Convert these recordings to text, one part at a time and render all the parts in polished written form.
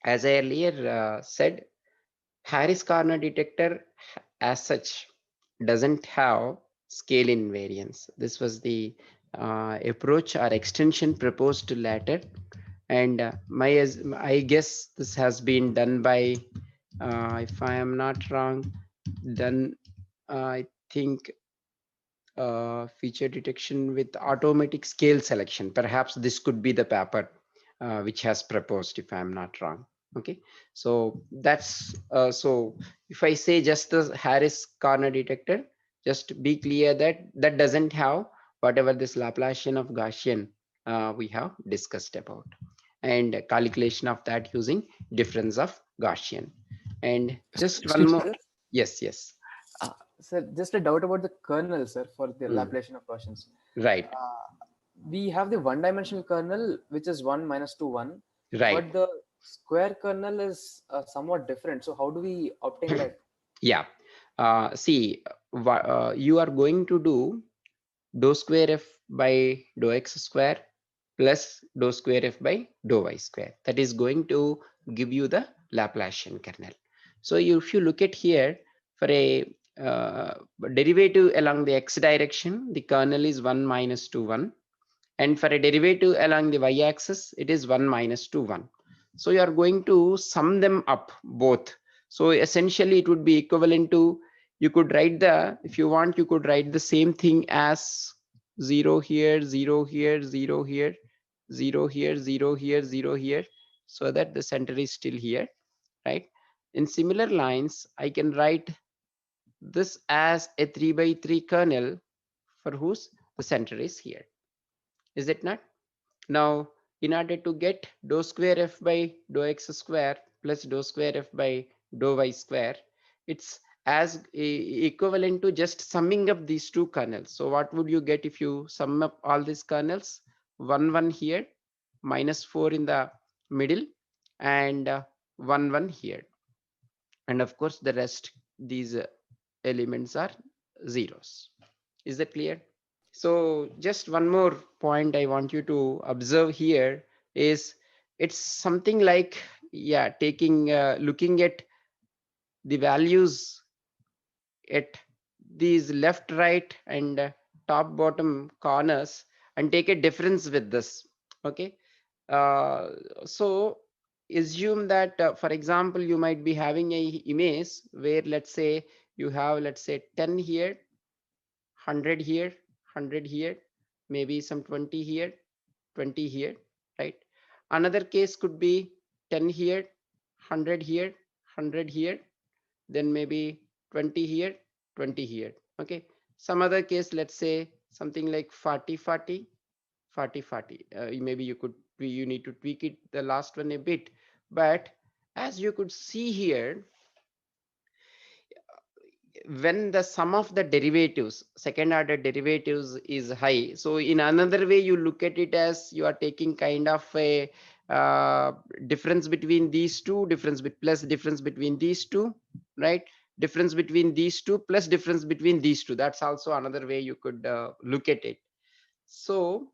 As I earlier said, Harris corner detector as such doesn't have scale invariance. This was the approach or extension proposed later, and I guess this has been done by, if I am not wrong, done I think feature detection with automatic scale selection. Perhaps this could be the paper which has proposed, if I'm not wrong. Okay, so that's so if I say just the Harris corner detector, just be clear that that doesn't have whatever this Laplacian of Gaussian we have discussed about, and calculation of that using difference of Gaussian. And just one Excuse me, more. sir. Yes, yes. Sir, just a doubt about the kernel, sir, for the Mm, Laplacian of Gaussians. right, We have the one-dimensional kernel, which is 1 minus 2, 1, right. but the square kernel is somewhat different. So how do we obtain that? Yeah. See, you are going to do dou square f by dou x square plus dou square f by dou y square. That is going to give you the Laplacian kernel. So if you look at here, for a derivative along the x direction, the kernel is 1 minus 2, 1. And for a derivative along the y-axis, it is 1 minus 2, 1. So you are going to sum them up both. So essentially it would be equivalent to, you could write the, if you want, you could write the same thing as 0 here, 0 here, 0 here, 0 here, 0 here, 0 here, so that the center is still here, right? In similar lines, I can write this as a 3 by 3 kernel for whose the center is here. Is it not? Now, in order to get dou square f by dou x square plus dou square f by dou y square, it's as equivalent to just summing up these two kernels. So what would you get if you sum up all these kernels? 1, 1 here, minus 4 in the middle, and 1, 1 here. And of course, the rest, these elements are zeros. Is that clear? So just one more point I want you to observe here is, it's something like, yeah, taking looking at the values at these left, right, and top bottom corners and take a difference with this. Okay, uh, so assume that for example you might be having a image where, let's say, you have, let's say, 10 here, 100 here, 100 here, maybe some 20 here, 20 here, right? Another case could be 10 here, 100 here, 100 here, then maybe 20 here, 20 here. Okay. Some other case, let's say something like 40, 40, 40, 40. Maybe you need to tweak it, the last one a bit. But as you could see here, when the sum of the derivatives, second order derivatives, is high, so in another way you look at it as you are taking kind of a difference between these two, plus difference between these two, right? Difference between these two plus difference between these two, that's also another way you could look at it. So,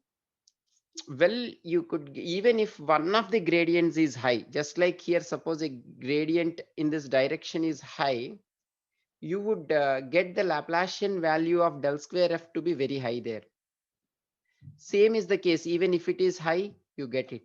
well, you could, even if one of the gradients is high, just like here, suppose a gradient in this direction is high, you would get the Laplacian value of del square f to be very high there. Same is the case, even if it is high, you get it.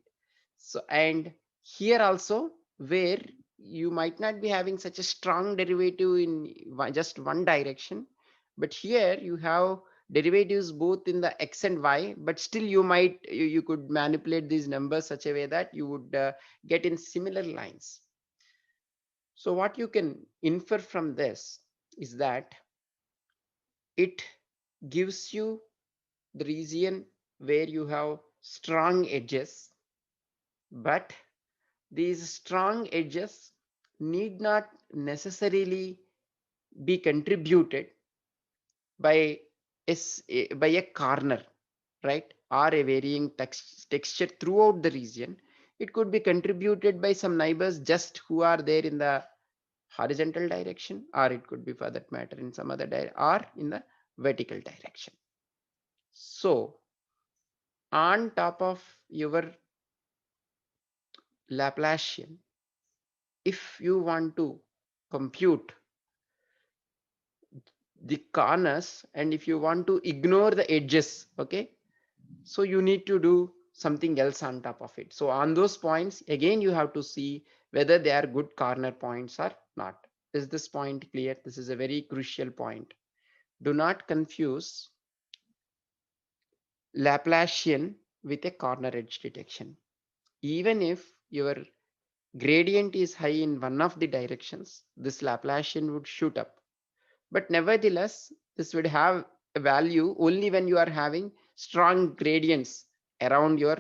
So, and here also, where you might not be having such a strong derivative in just one direction, but here you have derivatives both in the x and y, but still you could manipulate these numbers such a way that you would get in similar lines. So what you can infer from this is that it gives you the region where you have strong edges, but these strong edges need not necessarily be contributed by by a corner, right, or a varying texture throughout the region. It could be contributed by some neighbors just who are there in the horizontal direction, or it could be, for that matter, in some other or in the vertical direction. So on top of your Laplacian, if you want to compute the corners and if you want to ignore the edges, okay, so you need to do something else on top of it. So on those points again you have to see whether they are good corner points or not. Is this point clear? This is a very crucial point. Do not confuse Laplacian with a corner edge detection. Even if your gradient is high in one of the directions, this Laplacian would shoot up. But nevertheless, this would have a value only when you are having strong gradients around your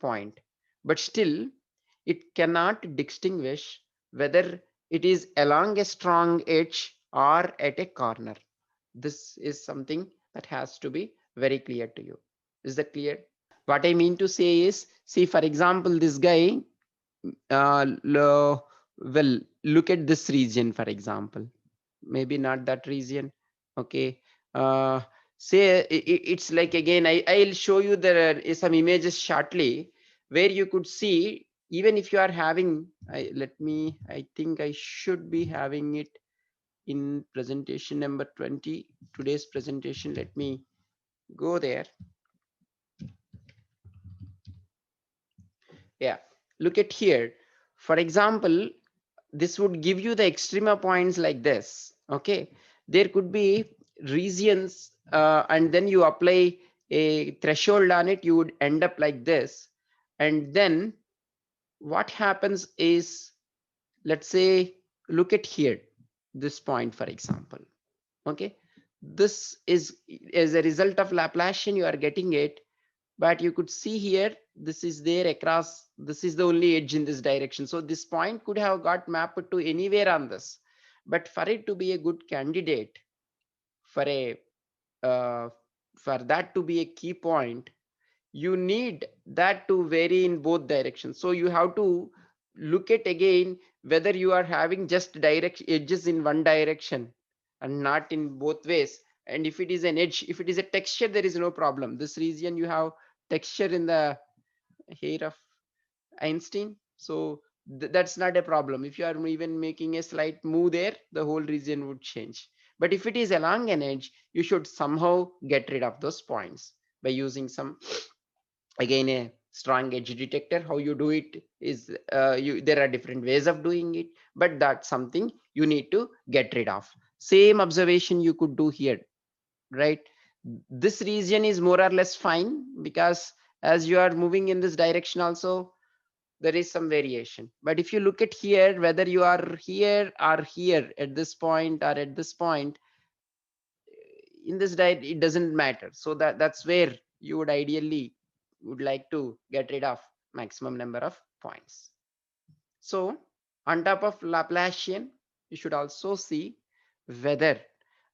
point. But still, it cannot distinguish whether it is along a strong edge or at a corner. This is something that has to be very clear to you. Is that clear? What I mean to say is, see, for example, this guy, well, look at this region, for example, maybe not that region, okay. uh Say it's like, again, I'll show you there are some images shortly where you could see, even if you are having, I think I should be having it in presentation number 20, today's presentation. Let me go there. Yeah, look at here. For example, this would give you the extrema points like this, okay. There could be regions, and then you apply a threshold on it, you would end up like this. And then what happens is, let's say, look at here, this point, for example, okay. This is as a result of Laplacian you are getting it, but you could see here, this is there across, this is the only edge in this direction. So this point could have got mapped to anywhere on this, but for it to be a good candidate for a uh, for that to be a key point, you need that to vary in both directions. So you have to look at again whether you are having just direct edges in one direction and not in both ways. And if it is an edge, if it is a texture, there is no problem. This region you have texture in the hair of Einstein, so that's not a problem. If you are even making a slight move there, the whole region would change. But if it is along an edge, you should somehow get rid of those points by using some, again, a strong edge detector. How you do it is, there are different ways of doing it, but that's something you need to get rid of. Same observation you could do here, right? This region is more or less fine, because as you are moving in this direction also, there is some variation. But if you look at here, whether you are here or here at this point or at this point in this diet, it doesn't matter. So that's where you would ideally would like to get rid of maximum number of points. So on top of Laplacian, you should also see whether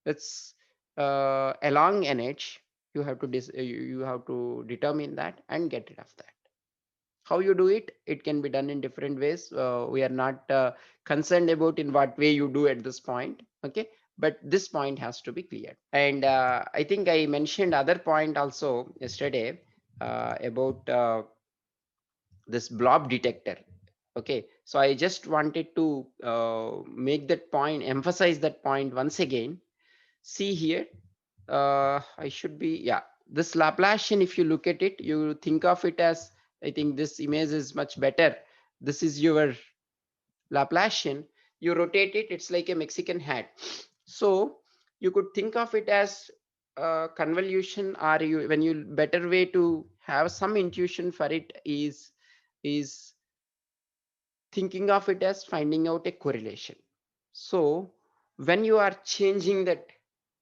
it's along an edge. You have to you have to determine that and get rid of that. How you do it, it can be done in different ways. We are not concerned about in what way you do at this point, okay, but this point has to be cleared. And I think I mentioned other point also yesterday about this blob detector, okay. So I just wanted to make that point, emphasize that point once again. See here, I should be, yeah, this Laplacian, if you look at it, you think of it as, I think this image is much better. This is your Laplacian. You rotate it, it's like a Mexican hat. So you could think of it as convolution, or you, when you, better way to have some intuition for it is thinking of it as finding out a correlation. So when you are changing that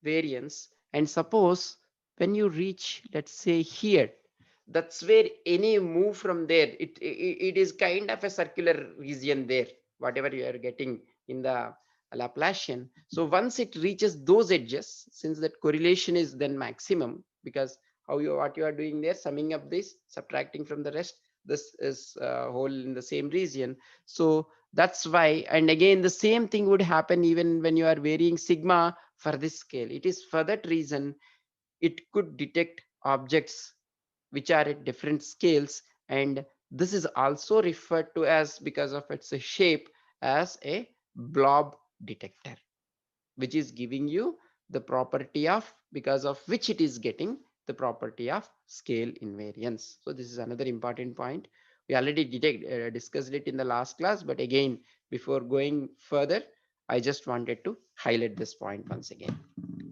variance, and suppose when you reach, let's say here, that's where any move from there, it is kind of a circular region there, whatever you are getting in the Laplacian. So once it reaches those edges, since that correlation is then maximum, because how you, what you are doing there, summing up this, subtracting from the rest, this is whole in the same region. So that's why, and again the same thing would happen even when you are varying sigma for this scale. It is for that reason it could detect objects which are at different scales, and this is also referred to as, because of its shape, as a blob detector, which is giving you the property of, because of which it is getting the property of scale invariance. So this is another important point. We already discussed it in the last class, but again, before going further, I just wanted to highlight this point once again.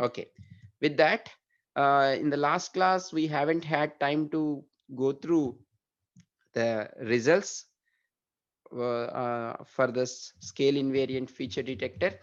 Okay, with that, in the last class, we haven't had time to go through the results for this scale invariant feature detector.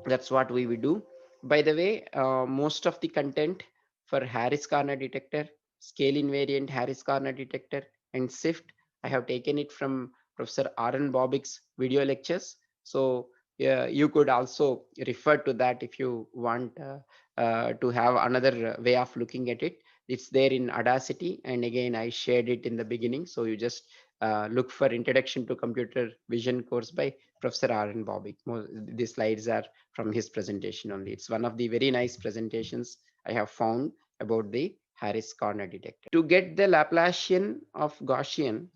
That's what we will do. By the way, most of the content for Harris Corner detector, scale invariant Harris Corner detector, and SIFT, I have taken it from Professor Aaron Bobbick's video lectures. So yeah, you could also refer to that if you want to have another way of looking at it. It's there in Audacity, and again I shared it in the beginning. So you just look for Introduction to Computer Vision course by Professor Aaron Bobbick. The slides are from his presentation only. It's one of the very nice presentations I have found about the Harris corner detector. To get the Laplacian of Gaussian,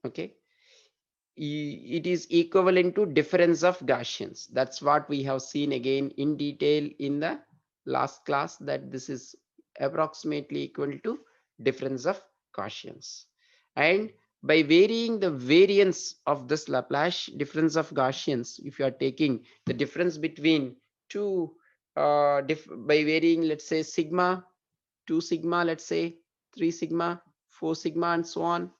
okay, it is equivalent to difference of Gaussians. That's what we have seen again in detail in the last class, that this is approximately equal to difference of Gaussians. And by varying the variance of this Laplace difference of Gaussians, if you are taking the difference between two, by varying, let's say sigma, 2 sigma, let's say 3 sigma, 4 sigma, and so on,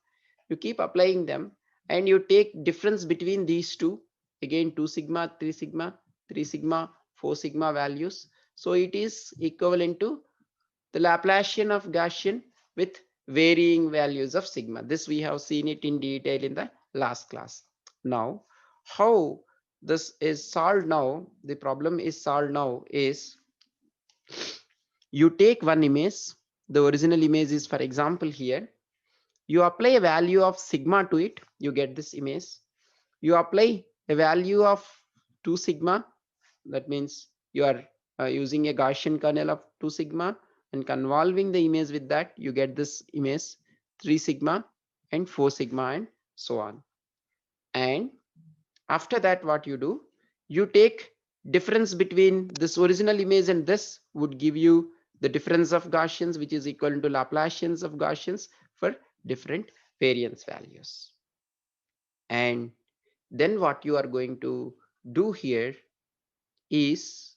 you keep applying them, and you take difference between these two, again 2 sigma, 3 sigma, 3 sigma, 4 sigma values. So it is equivalent to the Laplacian of Gaussian with varying values of sigma. This we have seen it in detail in the last class. Now, how this is solved now, the problem is solved now is, you take one image, the original image is for example here, you apply a value of sigma to it, you get this image. You apply a value of 2 sigma, that means you are using a Gaussian kernel of 2 sigma and convolving the image with that, you get this image 3 sigma and 4 sigma and so on. And after that, what you do, you take difference between this original image and this would give you the difference of Gaussians, which is equal to Laplacians of Gaussians for different variance values. And then what you are going to do here is,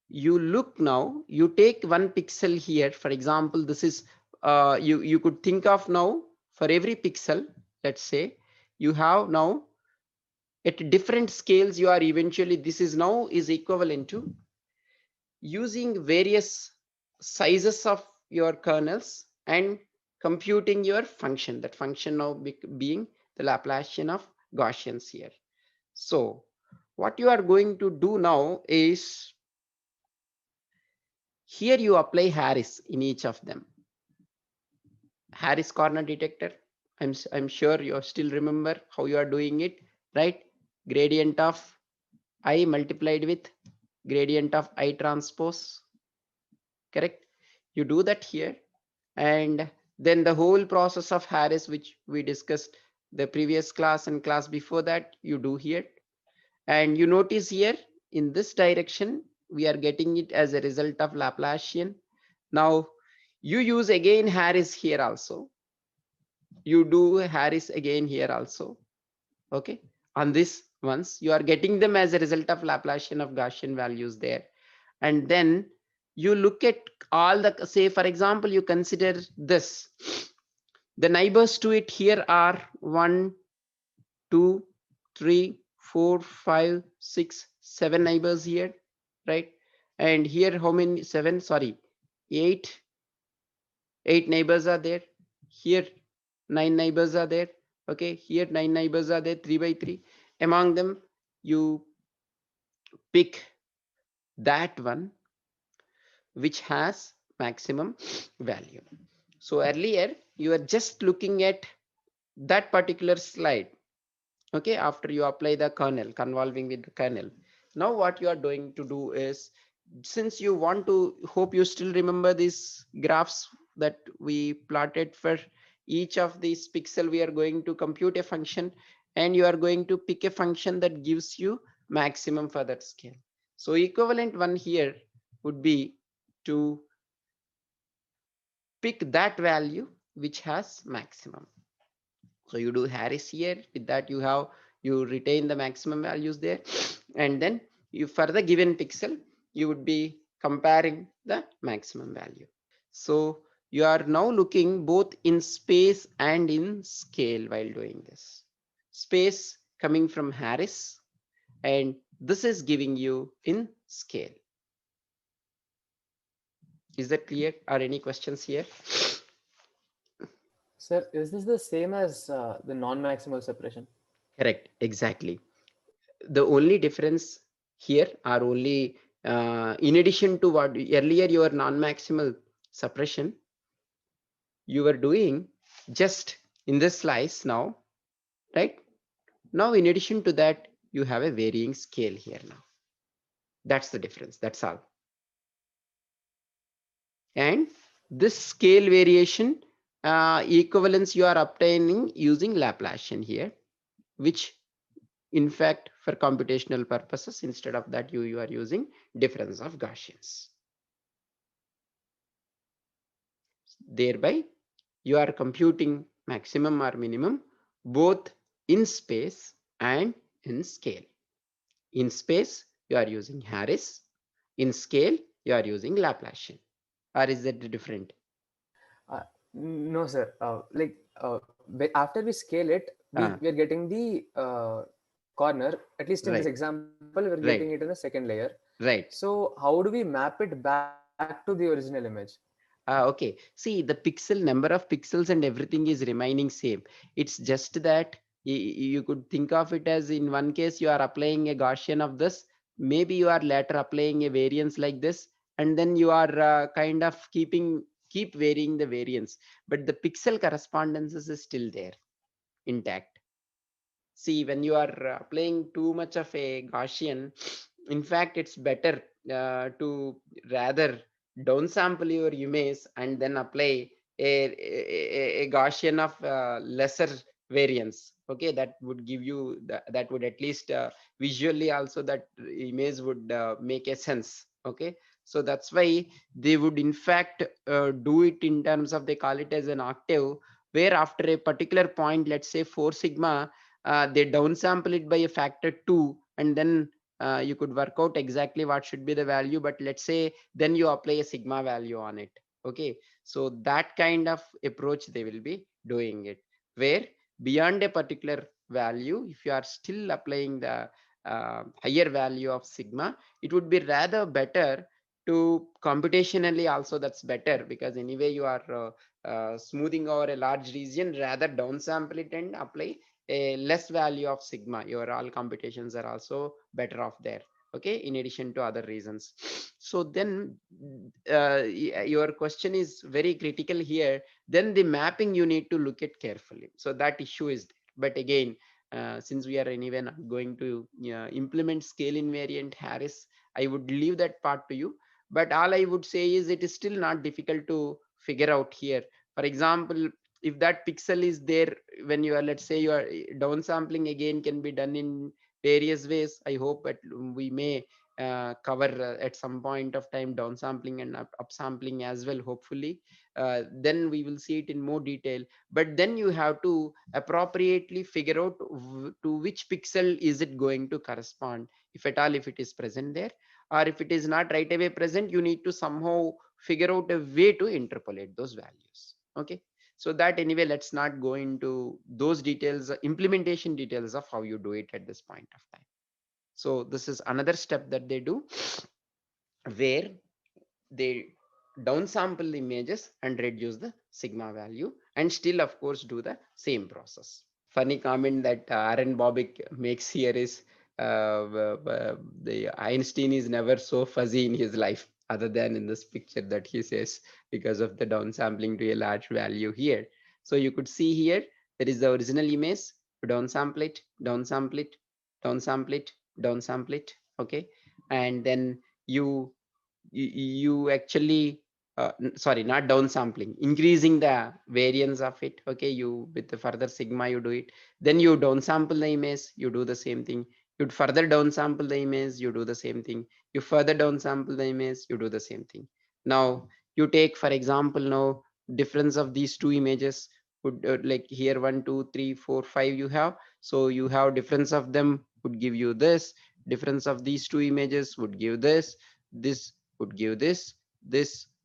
you look now, you take one pixel here, for example, this is you could think of now, for every pixel, let's say you have now at different scales, you are eventually, this is now is equivalent to using various sizes of your kernels and computing your function, that function now being the Laplacian of Gaussians here. So what you are going to do now is, here you apply Harris in each of them. Harris corner detector, I'm sure you still remember how you are doing it, right? Gradient of I multiplied with gradient of I transpose, correct? You do that here, and then the whole process of Harris, which we discussed the previous class and class before that, you do here. And you notice here in this direction, we are getting it as a result of Laplacian. Now you use again Harris here also. You do Harris again here also. Okay. On this ones, you are getting them as a result of Laplacian of Gaussian values there. And then you look at all the, say for example, you consider this. The neighbors to it here are 1, 2, 3, 4, 5, 6, 7 neighbors here, right? And here how many? 7, sorry, 8. 8 neighbors are there. Here 9 neighbors are there. Okay, here 9 neighbors are there, 3 by 3. Among them, you pick that one which has maximum value. So earlier you are just looking at that particular slide. Okay, after you apply the kernel, convolving with the kernel. Now what you are going to do is, since you want to, hope you still remember these graphs that we plotted for each of these pixel we are going to compute a function, and you are going to pick a function that gives you maximum for that scale. So equivalent one here would be to pick that value which has maximum. So you do Harris here. With that, you retain the maximum values there, and then you for the given pixel you would be comparing the maximum value. So you are now looking both in space and in scale while doing this. Space coming from Harris, and this is giving you in scale. Is that clear? Are any questions here? Sir, is this the same as the non-maximal separation? Correct, exactly. The only difference here are only in addition to what earlier your non-maximal suppression you were doing just in this slice now, right? Now in addition to that you have a varying scale here now. That's the difference, that's all. And this scale variation equivalence you are obtaining using Laplacian here, which in fact for computational purposes instead of that you are using difference of Gaussians. Thereby you are computing maximum or minimum both in space and in scale. In space you are using Harris, in scale you are using Laplacian. Or is that different? Uh, no, sir. After we scale it, Ah, we are getting the corner. At least in this right, example, we're getting it in a right, second layer. right. So how do we map it back to the original image? Okay. See, the pixel number of pixels and everything is remaining same. It's just that you could think of it as in one case you are applying a Gaussian of this. Maybe you are later applying a variance like this, and then you are kind of keep varying the variance, but the pixel correspondences is still there intact. See, when you are applying too much of a Gaussian, in fact it's better to rather downsample your image and then apply a Gaussian of lesser variance. Okay, that would give you that would at least visually also that image would make a sense. Okay, so that's why they would in fact do it in terms of, they call it as an octave, where after a particular point, let's say 4 sigma, they downsample it by a factor 2, and then you could work out exactly what should be the value, but let's say then you apply a sigma value on it. Okay, so that kind of approach they will be doing it, where beyond a particular value if you are still applying the higher value of sigma, it would be rather better to computationally also, that's better, because anyway you are smoothing over a large region, rather downsample it and apply a less value of sigma. Your all computations are also better off there. Okay, in addition to other reasons. So then your question is very critical here. Then the mapping you need to look at carefully, so that issue is there. But again, since we are anyway not going to implement scale invariant Harris, I would leave that part to you. But all I would say is it is still not difficult to figure out here. For example, if that pixel is there when you are, let's say you are downsampling, again can be done in various ways. I hope that we may cover at some point of time downsampling and upsampling as well, hopefully. Then we will see it in more detail, but then you have to appropriately figure out to which pixel is it going to correspond, if at all, if it is present there, or if it is not right away present, you need to somehow figure out a way to interpolate those values. Okay, so that anyway, let's not go into those details, implementation details of how you do it at this point of time. So this is another step that they do, where they downsample the images and reduce the sigma value, and still of course do the same process. Funny comment that Aaron Bobick makes here is the Einstein is never so fuzzy in his life other than in this picture that he says, because of the downsampling to a large value here. So you could see here there is the original image, downsample it, downsample it, downsample it, downsample it. Okay, and then you actually sorry, not downsampling, increasing the variance of it. Okay, you with the further sigma you do it, then you downsample the image, you do the same thing. You'd further downsample the image, you do the same thing. You further downsample the image, you do the same thing. Now you take for example now difference of these two images would like here 1 2 3 4 5 you have, so you have difference of them would give you this, difference of these two images would give this would give this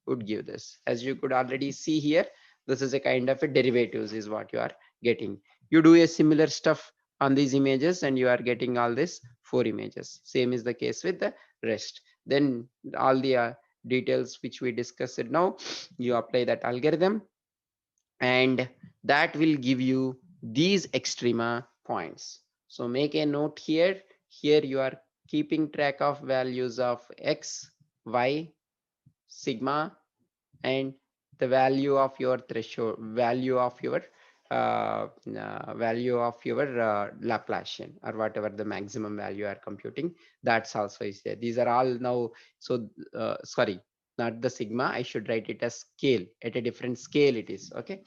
would give this. As you could already see here, this is a kind of a derivatives is what you are getting. You do a similar stuff on these images and you are getting all this four images. Same is the case with the rest. Then all the details which we discussed now, you apply that algorithm and that will give you these extrema points. So make a note here. Here you are keeping track of values of x, y, sigma, and the value of your threshold, value of your Laplacian or whatever the maximum value you are computing, that's also is there. These are all now. So sorry, not the sigma, I should write it as scale, at a different scale it is. Okay,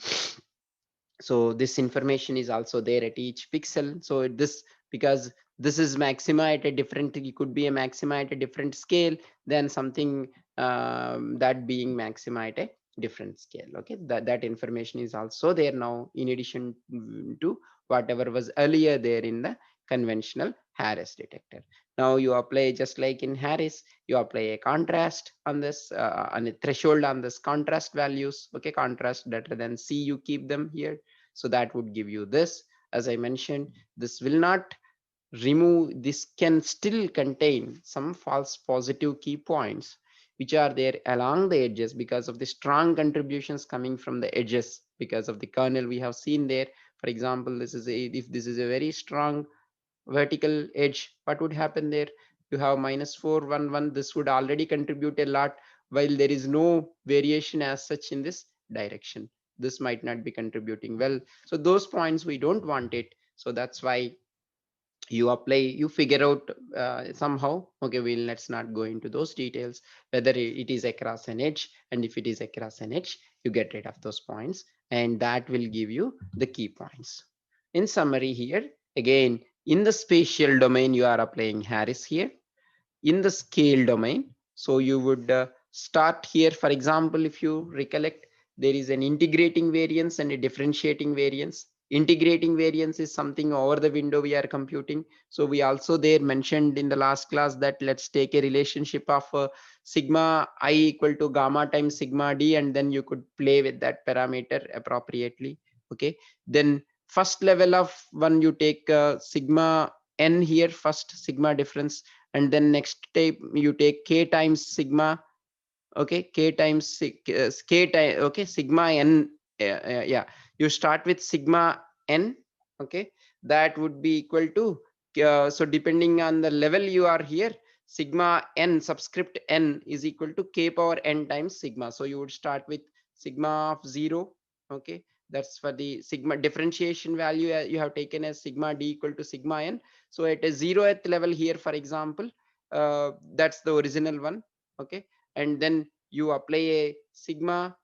so this information is also there at each pixel. So this, because this is maxima at a different, it could be a maxima at a different scale than something that being maxima at a different scale. Okay, that information is also there now in addition to whatever was earlier there in the conventional Harris detector. Now you apply just like in Harris, you apply a contrast on this on a threshold on this contrast values. Okay, contrast greater than C, you keep them here, so that would give you this. As I mentioned, this will not remove, this can still contain some false positive key points which are there along the edges because of the strong contributions coming from the edges because of the kernel we have seen there. For example, this is a, if this is a very strong vertical edge, what would happen there? You have -411, this would already contribute a lot, while there is no variation as such in this direction. This might not be contributing well, so those points we don't want it. So that's why you apply, you figure out somehow. Okay, well, let's not go into those details whether it is across an edge, and if it is across an edge, you get rid of those points, and that will give you the key points. In summary here, again, in the spatial domain you are applying Harris here. In the scale domain, so you would start here. For example, if you recollect, there is an integrating variance and a differentiating variance. Integrating variance is something over the window we are computing. So we also there mentioned in the last class that let's take a relationship of sigma I equal to gamma times sigma d, and then you could play with that parameter appropriately. Okay, then first level of one, you take sigma n here, first sigma difference, and then next step you take k times sigma. Okay, k times k time, okay, sigma n, yeah, you start with sigma n. Okay, that would be equal to so depending on the level you are here, sigma n subscript n is equal to k power n times sigma. So you would start with sigma of 0. Okay, that's for the sigma differentiation value you have taken as sigma d equal to sigma n. So at a 0th level here, for example, that's the original one. Okay, and then you apply a sigma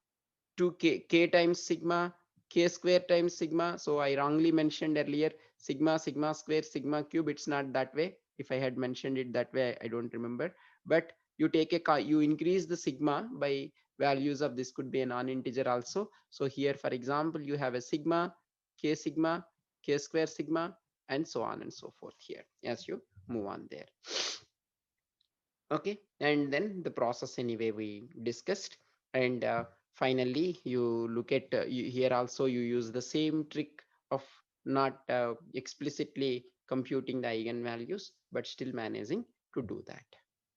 to k times sigma, k square times sigma. So I wrongly mentioned earlier sigma, sigma square, sigma cube. It's not that way. If I had mentioned it that way, I don't remember. But you take a, you increase the sigma by values of this, could be a non-integer also. So here, for example, you have a sigma, k square sigma, and so on and so forth here as you move on there. Okay, and then the process anyway we discussed, and finally you look at here also you use the same trick of not explicitly computing the eigenvalues but still managing to do that,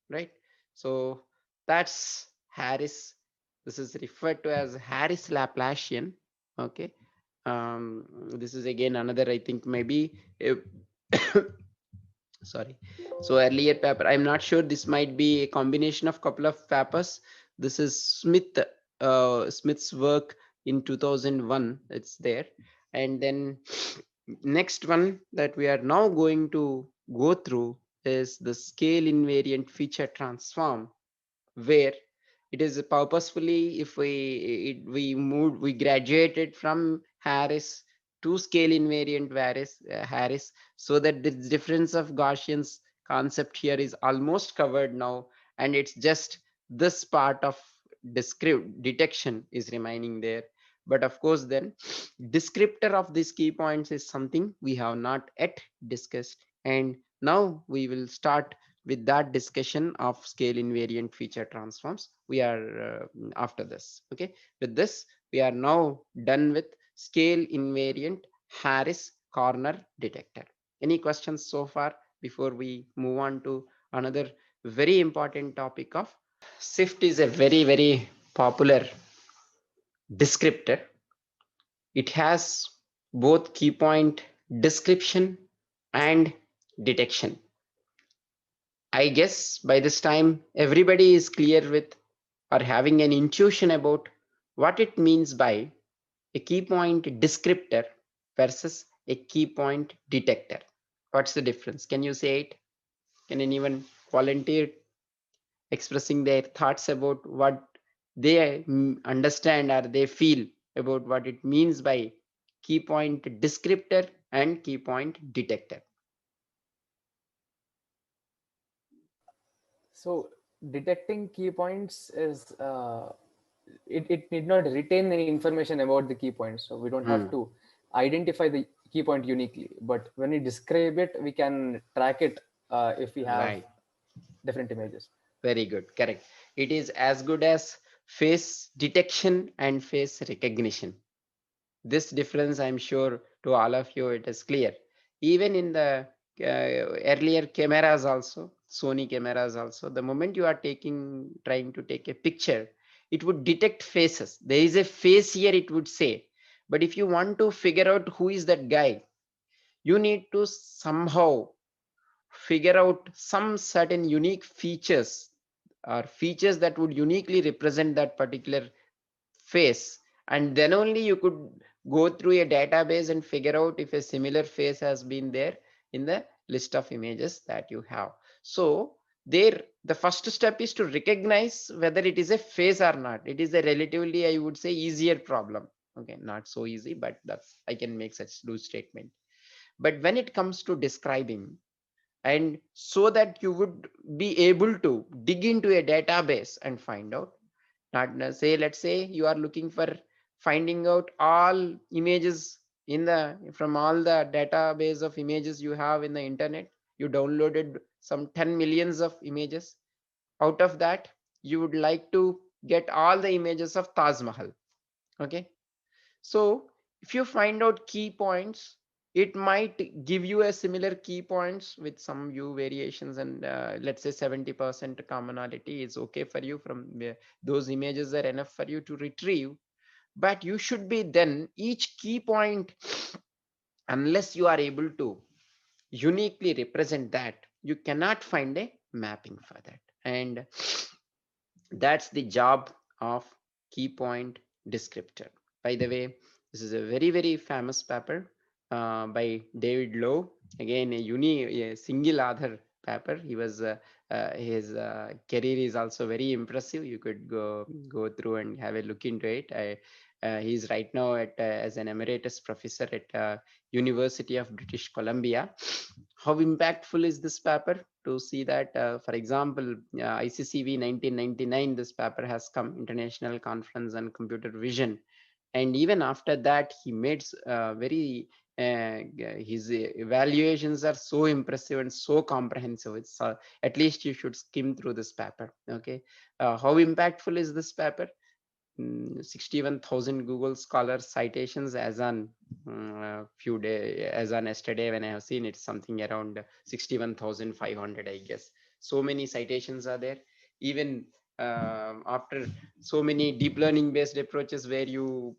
right? So that's Harris. This is referred to as Harris Laplacian. Okay, this is again another, I think maybe sorry, so earlier paper, I'm not sure, this might be a combination of couple of papers. This is Smith's work in 2001, it's there. And then next one that we are now going to go through is the scale invariant feature transform, where It is purposefully, if we graduated from Harris to scale invariant Harris, so that the difference of Gaussian's concept here is almost covered now, and it's just this part of detection is remaining there. But of course, then descriptor of these key points is something we have not yet discussed, and now we will start with that discussion of scale invariant feature transforms. We are after this. Okay, with this we are now done with scale invariant Harris corner detector. Any questions so far before we move on to another very important topic of SIFT? Is a very popular descriptor. It has both key point description and detection. I guess by this time everybody is clear with or having an intuition about what it means by a key point descriptor versus a key point detector. What's the difference? Can you say it? Can anyone volunteer expressing their thoughts about what they understand or they feel about what it means by key point descriptor and key point detector? So detecting key points is it need not retain any information about the key points, so we don't have Hmm. to identify the key point uniquely. But when we describe it, we can track it if we have Right. different images. Very good. Correct. It is as good as face detection and face recognition. This difference, I'm sure to all of you, it is clear. Even in the earlier cameras also, Sony cameras also, the moment you are trying to take a picture, it would detect faces. There is a face here, it would say. But if you want to figure out who is that guy, you need to somehow figure out some certain unique features or features that would uniquely represent that particular face, and then only you could go through a database and figure out if a similar face has been there in the list of images that you have. So there, the first step is to recognize whether it is a face or not. It is a relatively, I would say, easier problem. Okay, not so easy, but that's, I can make such loose statement. But when it comes to describing, and so that you would be able to dig into a database and find out, not say, let's say you are looking for finding out all images in the from all the database of images you have in the internet. You downloaded some 10 millions of images. Out of that, you would like to get all the images of Taj Mahal. Okay, so if you find out key points, it might give you a similar key points with some view variations, and let's say 70% commonality is okay for you from those images are enough for you to retrieve. But you should be then each key point, unless you are able to uniquely represent that, you cannot find a mapping for that. And that's the job of key point descriptor. By the way, this is a very famous paper by David Lowe. Again, a single author paper. He was his career is also very impressive. You could go through and have a look into it. He's right now as an emeritus professor at University of British Columbia. How impactful is this paper? To see that, for example, ICCV 1999, this paper has come, International Conference on Computer Vision, and even after that he made very his evaluations are so impressive and so comprehensive. It's at least you should skim through this paper. Okay, how impactful is this paper? 61,000 Google Scholar citations as on few days, as on yesterday when I have seen it, something around 61,500, I guess. So many citations are there. Even after so many deep learning based approaches where you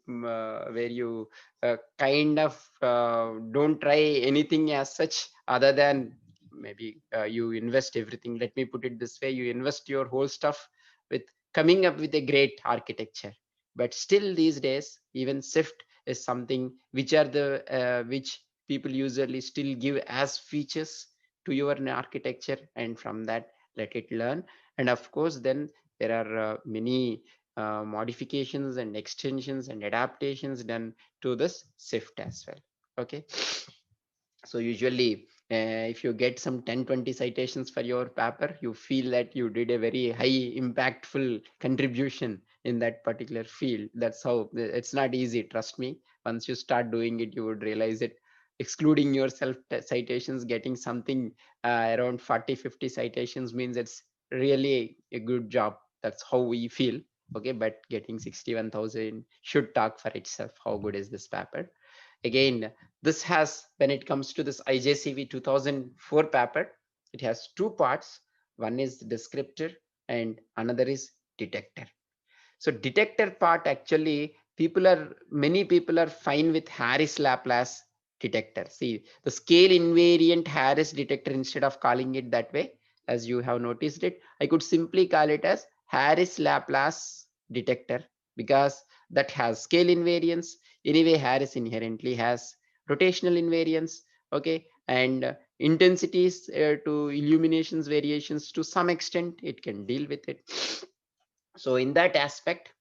kind of don't try anything as such other than maybe you invest everything. Let me put it this way: you invest your whole stuff with coming up with a great architecture. But still these days, even SIFT is something which are the which people usually still give as features to your architecture, and from that let it learn. And of course then There are many modifications and extensions and adaptations done to this SIFT as well. Okay. So usually if you get some 10-20 citations for your paper, you feel that you did a very high impactful contribution in that particular field. That's how it's not easy, trust me. Once you start doing it, you would realize it. Excluding your self citations, getting something around 40-50 citations means it's really a good job. That's how we feel. Okay, but getting 61,000 should talk for itself. How good is this paper? Again, this has, when it comes to this IJCV 2004 paper, it has two parts. One is descriptor and another is detector. So detector part, actually many people are fine with Harris Laplace detector. See, the scale invariant Harris detector, instead of calling it that way, as you have noticed it, I could simply call it as Harris Laplace detector, because that has scale invariance. Anyway, Harris inherently has rotational invariance. Okay, and intensities to illuminations variations, to some extent it can deal with it. So in that aspect,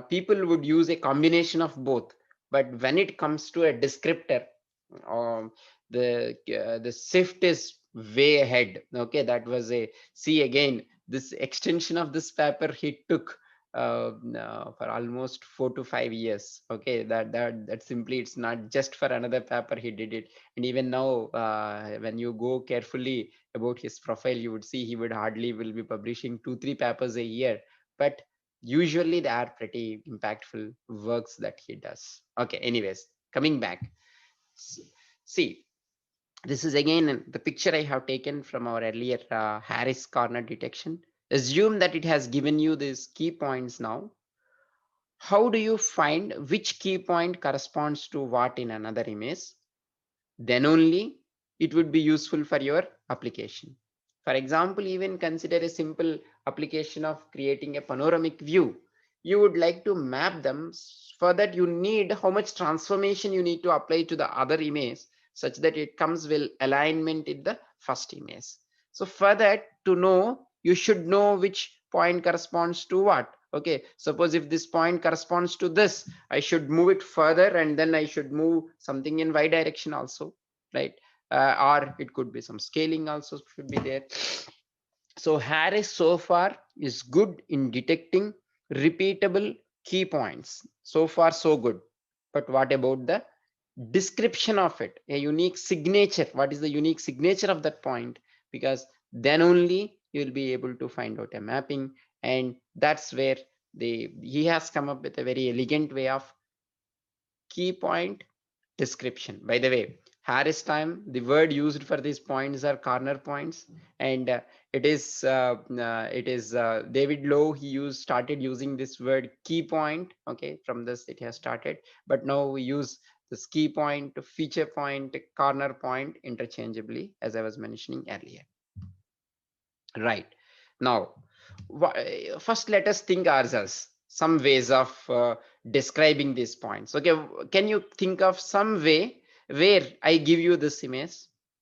people would use a combination of both. But when it comes to a descriptor, um, the SIFT is way ahead. Okay, that was a, see again, this extension of this paper he took for almost 4 to 5 years. Okay, that simply, it's not just for another paper he did it. And even now, when you go carefully about his profile, you would see he would hardly will be publishing 2-3 papers a year. But usually they are pretty impactful works that he does. Okay, anyways, coming back. See, this is again the picture I have taken from our earlier Harris corner detection. Assume that it has given you these key points. Now how do you find which key point corresponds to what in another image? Then only it would be useful for your application. For example, even consider a simple application of creating a panoramic view. You would like to map them. For that, you need how much transformation you need to apply to the other image, such that it comes with alignment in the first image. So for that to know, you should know which point corresponds to what. Okay, suppose if this point corresponds to this, I should move it further, and then I should move something in y direction also, right? Or it could be some scaling also should be there. So Harris so far is good in detecting repeatable key points. So far so good. But what about the description of it, a unique signature? What is the unique signature of that point? Because then only you will be able to find out a mapping. And that's where he has come up with a very elegant way of key point description. By the way, Harris time, the word used for these points are corner points, and it is David Lowe. He started using this word key point. Okay, from this it has started, but now we use this key point, feature point, corner point interchangeably, as I was mentioning earlier. Right. Now, first let us think ourselves some ways of describing these points. Okay, can you think of some way where I give you this image,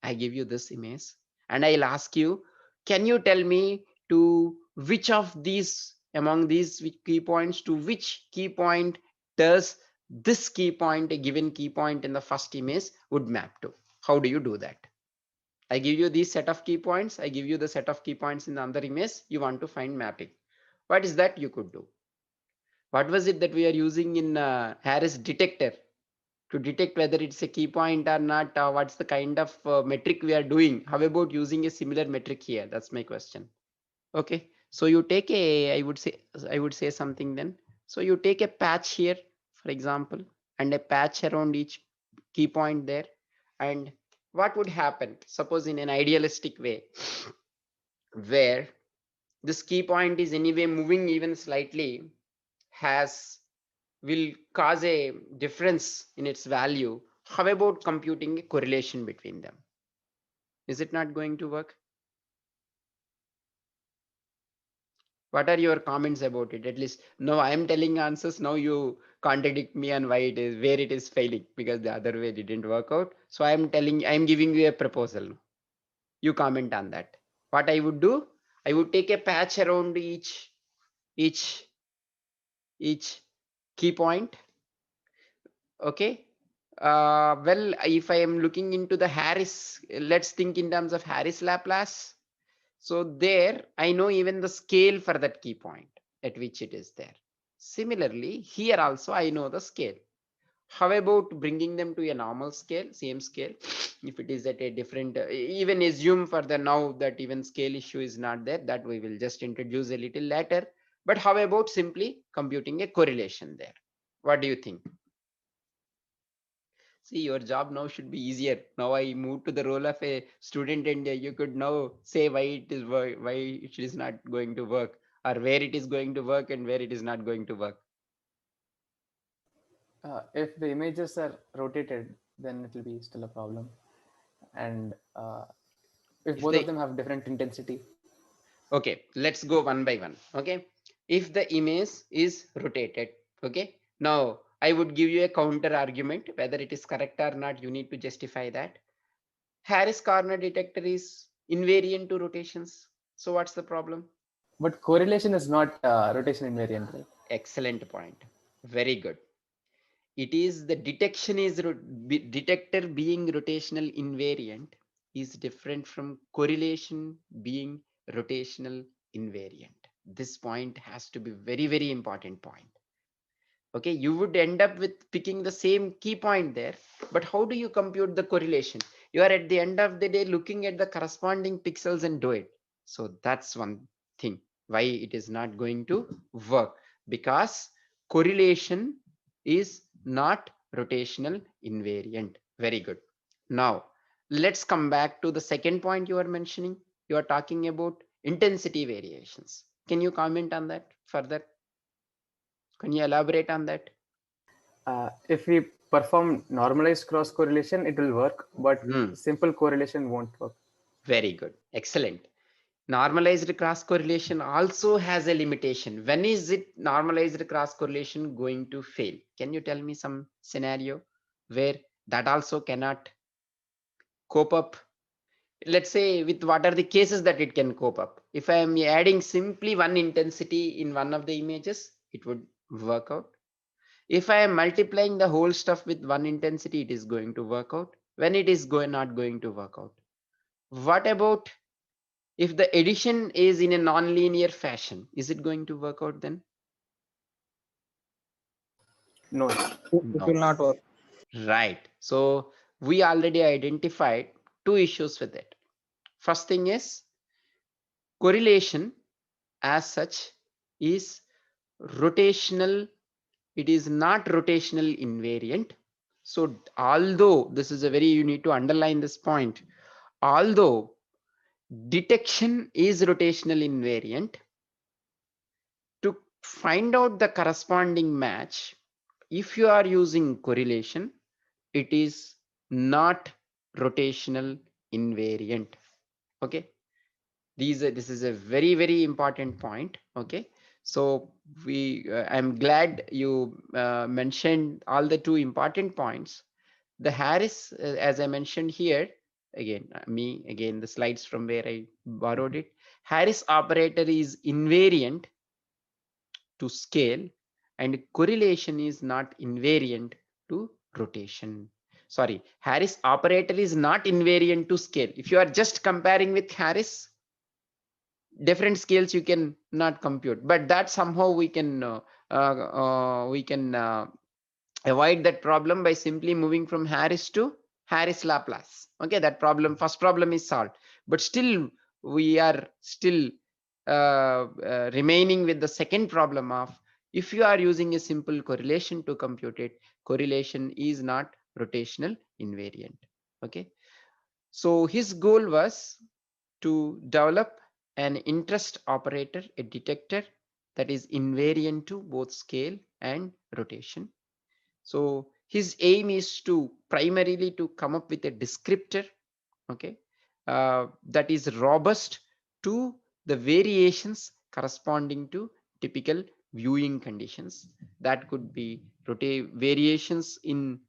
I give you this image, and I'll ask you, can you tell me to which of these, among these key points, to which key point does this key point, a given key point in the first image, would map to? How do you do that? I give you these set of key points. I give you the set of key points in the other image. You want to find mapping. What is that you could do? What was it that we are using in Harris detector to detect whether it's a key point or not? What's the kind of metric we are doing? How about using a similar metric here? That's my question. Okay. So you take I would say something then. So you take a patch here, for example, and a patch around each key point there. And what would happen? Suppose in an idealistic way, where this key point is anyway moving even slightly, has will cause a difference in its value. How about computing a correlation between them? Is it not going to work? What are your comments about it? At least no, I am telling answers. Now you contradict me on why it is, where it is failing, because the other way didn't work out. So I am giving you a proposal. You comment on that. What I would do, I would take a patch around each each each key point. Okay. Well, if I am looking into the Harris, let's think in terms of Harris Laplace. So there I know even the scale for that key point at which it is there. Similarly, here also I know the scale. How about bringing them to a normal scale, same scale? If it is at a different, even assume for the now that even scale issue is not there, that we will just introduce a little later. But how about simply computing a correlation there? What do you think? See, your job now should be easier. Now I moved to the role of a student, and you could now say why it is why it is not going to work, or where it is going to work and where it is not going to work. If the images are rotated, then it will be still a problem. And if If both of the them have different intensity, Okay, let's go one by one. Okay, if the image is rotated, okay, now I would give you a counter argument. Whether it is correct or not, you need to justify that. Harris corner detector is invariant to rotations. So what's the problem? but correlation is not rotation invariant, right? Excellent point. Very good. It is the detection is detector being rotational invariant is different from correlation being rotational invariant. This point has to be very important point. Okay, you would end up with picking the same key point there, but how do you compute the correlation? You are at the end of the day looking at the corresponding pixels and do it. So that's one thing why it is not going to work, because correlation is not rotational invariant. Very good. Now let's come back to the second point you are mentioning. You are talking about intensity variations. Can you comment on that further? Can you elaborate on that? If we perform normalized cross correlation, it will work, but Hmm. simple correlation won't work. Very good. Excellent. Normalized cross correlation also has a limitation. When is it normalized cross correlation going to fail? Can you tell me some scenario where that also cannot cope up? Let's say with what are the cases that it can cope up? If I am adding simply one intensity in one of the images, it would work out. If I am multiplying the whole stuff with one intensity, it is going to work out. When it is not going to work out? What about if the addition is in a non-linear fashion? Is it going to work out then? No. It No. will not work. Right. So we already identified two issues with it. First thing is correlation as such is rotational. It is not rotational invariant. So although this is a very, you need to underline this point, although detection is rotational invariant, to find out the corresponding match, if you are using correlation, it is not rotational invariant. Okay, this is a very important point. Okay, so we I'm glad you mentioned all the two important points. The Harris, as I mentioned here, again me again the slides from where I borrowed it. Harris operator is invariant to scale, and correlation is not invariant to rotation. Sorry, Harris operator is not invariant to scale. If you are just comparing with Harris, different scales you can not compute, but that somehow we can avoid that problem by simply moving from Harris to Harris Laplace. Okay, that problem, first problem is solved, but still we are still remaining with the second problem of, if you are using a simple correlation to compute it, correlation is not rotational invariant. Okay, so his goal was to develop an interest operator, a detector that is invariant to both scale and rotation. So his aim is to primarily to come up with a descriptor, okay, that is robust to the variations corresponding to typical viewing conditions. That could be variations in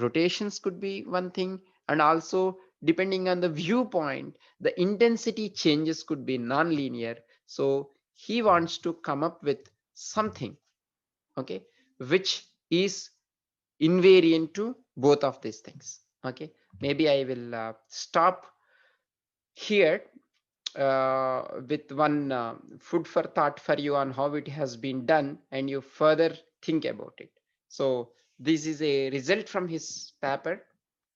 rotations could be one thing, and also depending on the viewpoint, the intensity changes could be non-linear. So he wants to come up with something, okay, which is invariant to both of these things. Okay, maybe I will stop here with one food for thought for you on how it has been done, and you further think about it. So this is a result from his paper,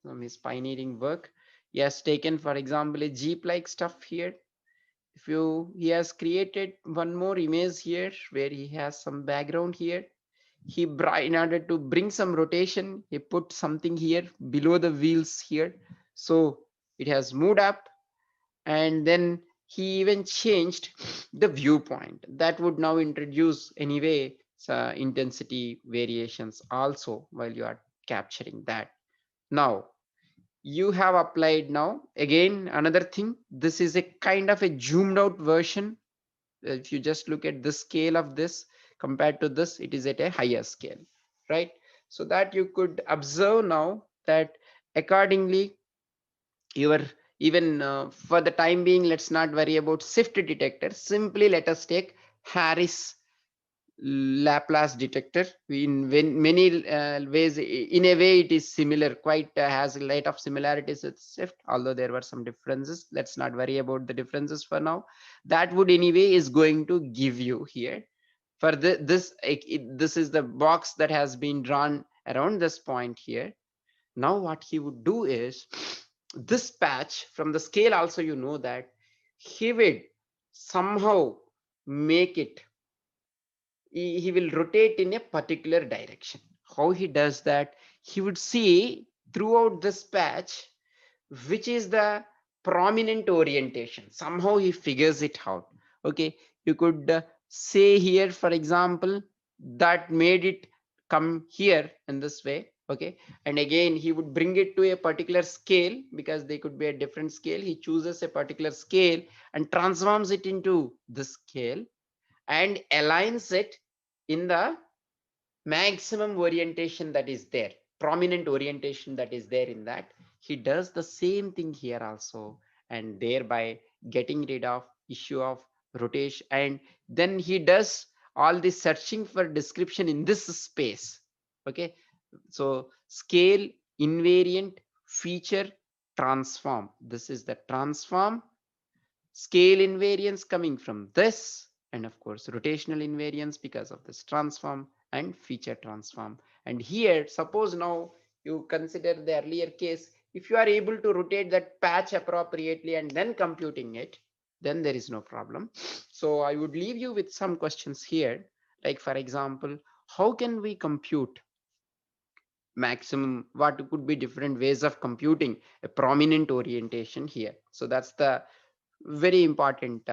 from his pioneering work. He has taken, for example, a jeep like stuff here. If you, he has created one more image here where he has some background here. He in order to bring some rotation, he put something here below the wheels here, so it has moved up. And then he even changed the viewpoint that would now introduce anyway intensity variations also while you are capturing that. Now you have applied, now again another thing, this is a kind of a zoomed out version. If you just look at the scale of this compared to this, it is at a higher scale, right? So that you could observe now that accordingly your, even for the time being, let's not worry about SIFT detector, simply let us take Harris Laplace detector. In many ways, in a way it is similar, quite has a lot of similarities with SIFT, although there were some differences. Let's not worry about the differences for now. That would anyway is going to give you here for this is the box that has been drawn around this point here. Now what he would do is, this patch from the scale also, you know that he would somehow make it, he will rotate in a particular direction. How he does that, he would see throughout this patch which is the prominent orientation. Somehow he figures it out. Okay, you could say here, for example, that made it come here in this way. Okay, and again he would bring it to a particular scale, because they could be a different scale. He chooses a particular scale and transforms it into this scale and aligns it in the maximum orientation that is there, prominent orientation that is there in that. He does the same thing here also, and thereby getting rid of issue of rotation. And then he does all this searching for description in this space. Okay, so scale, invariant, feature, transform, this is the transform. Scale invariance coming from this, and of course rotational invariance because of this transform, and feature transform. And here, suppose now you consider the earlier case, if you are able to rotate that patch appropriately and then computing it, then there is no problem. So I would leave you with some questions here, like for example, how can we compute maximum, what could be different ways of computing a prominent orientation here? So that's the very important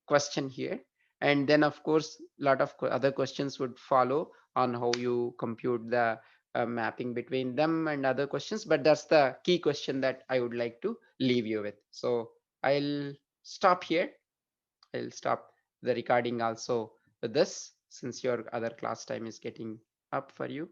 question here. And then of course a lot of other questions would follow on how you compute the mapping between them and other questions, but that's the key question that I would like to leave you with. So I'll stop here. I'll stop the recording also with this, since your other class time is getting up for you.